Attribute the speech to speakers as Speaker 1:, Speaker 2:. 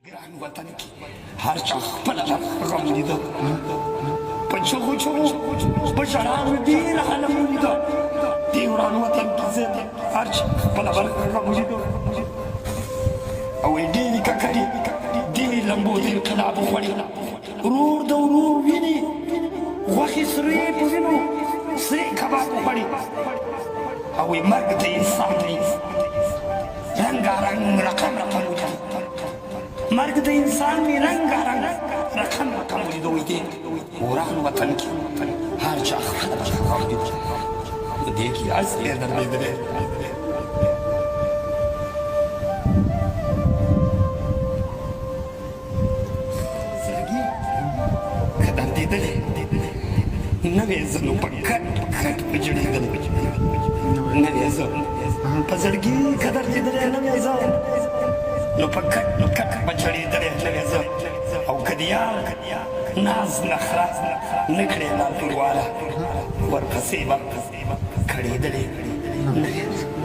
Speaker 1: ګران وطن کې هر چا خپل غم لیده په چغو چغو په ژړاو ډېر عالم ولیده دې وران وطن کې زه هر چا خپل غم لیده او ډېرې ککړې ډېرې لمبو د انقلاب وخوړې ورور د ورور وینې غوښې سرې په وینو سرې کباب وخوړې او مرګ د انسان دی رنګارنګ رقم رقم ولیده مرګ د انسان می رنګارنګ رقم رقم ولیده وی دی وران وطن کې هر چا خپل غم لیده په دې کې اصلي درلودلی زړګي که دردېدلی نه وې زه نو په کټ کټ په جړېدلی نه وې زه په زړګي که دردېدلی نه وې زه نو په کټ کټ په جړېدلی نه وې زه او که د یار ناز نخره نه کړې لا پورواله ورپسې به کړېدلی نه وې زه